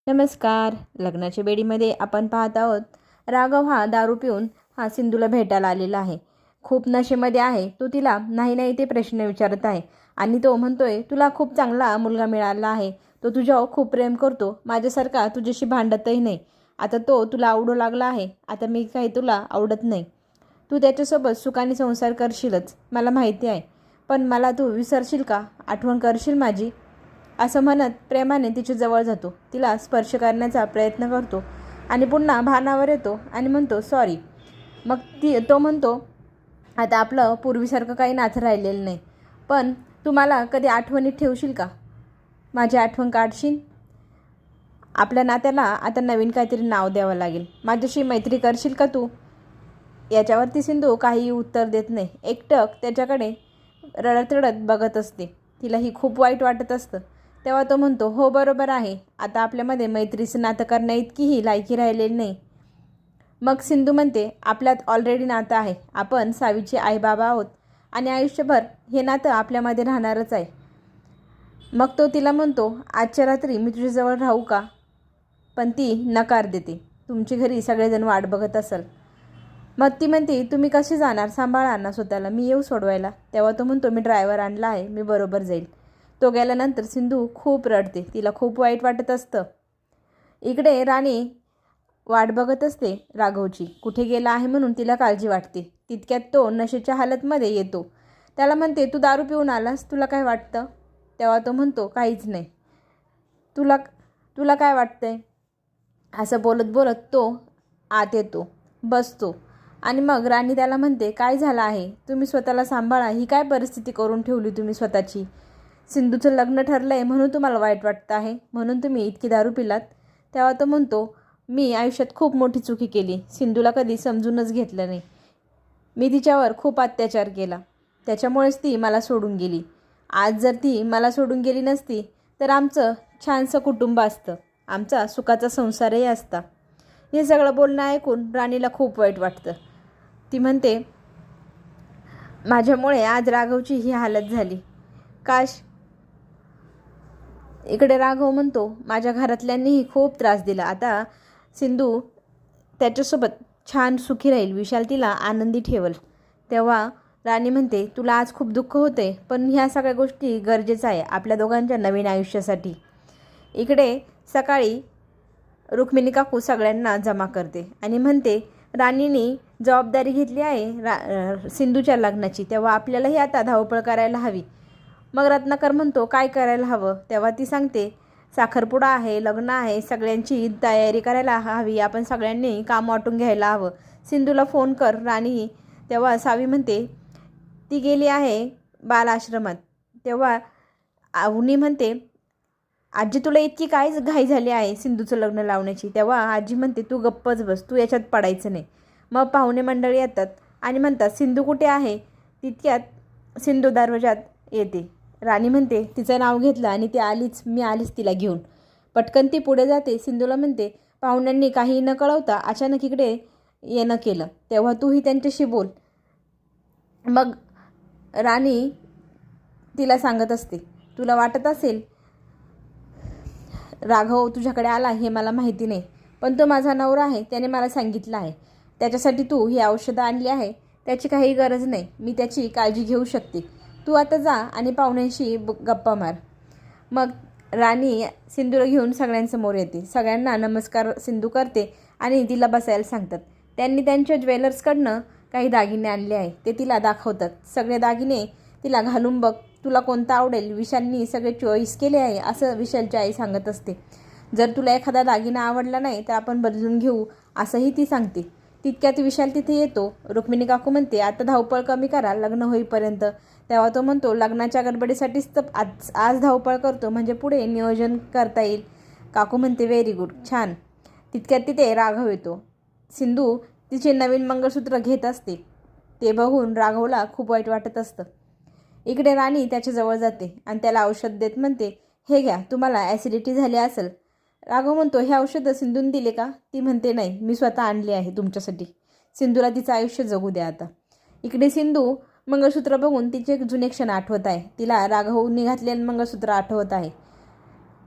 नमस्कार. लग्नाच्या बेडीमध्ये आपण पाहत आहोत राघव हा दारू पिऊन सिंधूला भेटायला आलेला आहे. खूप नशेमध्ये आहे. तो तिला नाही नाही ते प्रश्न विचारत आहे आणि तो म्हणतोय, तुला खूप चांगला मुलगा मिळाला आहे. तो तुझ्यावर खूप प्रेम करतो. माझ्यासारखा तुझ्याशी भांडतही नाही. आता तो तुला आवडू लागला आहे. आता मी काही तुला आवडत नाही. तू त्याच्यासोबत सुखाने संसार करशीलच, मला माहिती आहे. पण मला तू विसरशील का? आठवण करशील माझी? असं म्हणत प्रेमाने तिच्या जवळ जातो. तिला स्पर्श करण्याचा प्रयत्न करतो आणि पुन्हा भानावर येतो आणि म्हणतो सॉरी. मग तो म्हणतो, आता आपलं पूर्वीसारखं काही नातं राहिलेलं नाही. पण तू मला कधी आठवणीत ठेवशील का? माझी आठवण काढशील? आपल्या नात्याला आता नवीन काहीतरी नाव द्यावं लागेल. माझ्याशी मैत्री करशील का तू? याच्यावरती सिंधू काहीही उत्तर देत नाही. एकटक त्याच्याकडे रडत रडत बघत असते. तिलाही खूप वाईट वाटत असतं. तेव्हा तो म्हणतो, हो बरोबर आहे. आता आपल्यामध्ये मैत्रीचं नातं करण्या इतकीही लायकी राहिलेली नाही. मग सिंधू म्हणते, आपल्यात ऑलरेडी नातं आहे. आपण सावीचे आईबाबा आहोत आणि आयुष्यभर हे नातं आपल्यामध्ये राहणारच आहे. मग तो तिला म्हणतो, आजच्या रात्री मी तुझ्याजवळ राहू का? पण ती नकार देते. तुमची घरी सगळेजण वाट बघत असाल. मग ती म्हणते, तुम्ही कशी जाणार? सांभाळा ना स्वतःला, मी येऊ सोडवायला. तेव्हा तो म्हणतो, मी ड्रायव्हर आणला आहे, मी बरोबर जाईल. तो गेल्यानंतर सिंधू खूप रडते. तिला खूप वाईट वाटत असतं. इकडे राणी वाट बघत असते राघवची. कुठे गेला आहे म्हणून तिला काळजी वाटते. तितक्यात तो नशेच्या हालतमध्ये येतो. त्याला म्हणते, तू दारू पिऊन आलास, तुला काय वाटतं? तेव्हा तो म्हणतो, काहीच नाही. तुला तुला काय वाटतंय? असं बोलत बोलत तो आत येतो, बसतो आणि मग राणी त्याला म्हणते, काय झालं आहे? तुम्ही स्वतःला सांभाळा. ही काय परिस्थिती करून ठेवली तुम्ही स्वतःची? सिंधूचं लग्न ठरलं आहे म्हणून तुम्हाला वाईट वाटतं आहे, म्हणून तुम्ही इतकी दारू पिलात? तेव्हा तो म्हणतो, मी आयुष्यात खूप मोठी चुकी केली. सिंधूला कधी समजूनच घेतलं नाही. मी तिच्यावर खूप अत्याचार केला. त्याच्यामुळेच ती मला सोडून गेली. आज जर ती मला सोडून गेली नसती तर आमचं छानसं कुटुंब असतं. आमचा सुखाचा संसारही असता. हे सगळं बोलणं ऐकून राणीला खूप वाईट वाटतं. ती म्हणते, माझ्यामुळे आज राघवची ही हालत झाली. काश. इकडे राघव म्हणतो, माझ्या घरातल्यांनीही खूप त्रास दिला. आता सिंधू त्याच्यासोबत छान सुखी राहील. विशाल तिला आनंदी ठेवल. तेव्हा राणी म्हणते, तुला आज खूप दुःख होते, पण ह्या सगळ्या गोष्टी गरजेचं आहे आपल्या दोघांच्या नवीन आयुष्यासाठी. इकडे सकाळी रुक्मिणी काकू सगळ्यांना जमा करते आणि म्हणते, राणीने जबाबदारी घेतली आहे सिंधूच्या लग्नाची, तेव्हा आपल्यालाही आता धावपळ करायला हवी. मग रत्नाकर म्हणतो, काय करायला हवं? तेव्हा ती सांगते, साखरपुडा आहे, लग्न आहे, सगळ्यांची तयारी करायला हवी. आपण सगळ्यांनी काम वाटून घ्यायला हवं. सिंधूला फोन कर. राणी तेव्हा सावी म्हणते, ती गेली आहे बाल आश्रमात. तेव्हा अवनी म्हणते, आजी तुला इतकी काय घाई झाली आहे सिंधूचं लग्न लावण्याची? तेव्हा आजी म्हणते, तू गप्पच बस, तू याच्यात पडायचं नाही. मग पाहुणे मंडळी येतात आणि म्हणतात, सिंधू कुठे आहे? तितक्यात सिंधू दरवाजात येते. राणी म्हणते, तिचं नाव घेतलं आणि ती आलीच, मी आलीच तिला घेऊन. पटकन ती पुढे जाते. सिंधूला म्हणते, पाहुण्यांनी काही न कळवता अचानक इकडे येणं केलं, तेव्हा तूही त्यांच्याशी बोल. मग राणी तिला सांगत असते, तुला वाटत असेल राघव तुझ्याकडे आला हे मला माहिती नाही, पण तो माझा नवरा आहे. त्याने मला सांगितलं आहे. त्याच्यासाठी तू ही औषधं आणली आहे. त्याची काही गरज नाही. मी त्याची काळजी घेऊ शकते. तू आता जा आणि पाहुण्यांशी गप्पा मार. मग राणी सिंधूला घेऊन सगळ्यांसमोर येते. सगळ्यांना नमस्कार सिंधू करते आणि तिला बसायला सांगतात. त्यांनी त्यांच्या ज्वेलर्सकडनं काही दागिने आणले आहे, ते तिला दाखवतात. सगळे दागिने तिला घालून बघ, तुला कोणता आवडेल. विशालनी सगळे चॉईस केले आहे असं विशालची आई सांगत असते. जर तुला एखादा दागिना आवडला नाही तर आपण बदलून घेऊ असंही ती सांगते. तितक्यात विशाल तिथे येतो. रुक्मिणी काकू म्हणते, आता धावपळ कमी करा लग्न होईपर्यंत. तेव्हा तो म्हणतो, लग्नाच्या गडबडीसाठीच तर आज धावपळ करतो, म्हणजे पुढे नियोजन करता येईल. काकू म्हणते, व्हेरी गुड, छान. तितक्यात तिथे राघव येतो. सिंधू तिचे नवीन मंगळसूत्र घेत असते. ते बघून राघवला खूप वाईट वाटत असतं. इकडे राणी त्याच्याजवळ जाते आणि त्याला औषध देत म्हणते, हे घ्या, तुम्हाला ॲसिडिटी झाली असेल. राघव म्हणतो, हे औषधं सिंधून दिले का? ती म्हणते, नाही, मी स्वतः आणली आहे तुमच्यासाठी. सिंधूला तिचं आयुष्य जगू द्या आता. इकडे सिंधू मंगळसूत्र बघून तिचे जुने क्षण आठवत आहे. तिला राघवने घातलेलं मंगळसूत्र आठवत आहे.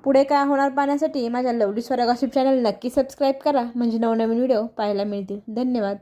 पुढे काय होणार पाहण्यासाठी माझ्या लवली स्वरा गॉसिप चॅनल नक्की सबस्क्राईब करा, म्हणजे नवनवीन व्हिडिओ पाहायला मिळतील. धन्यवाद.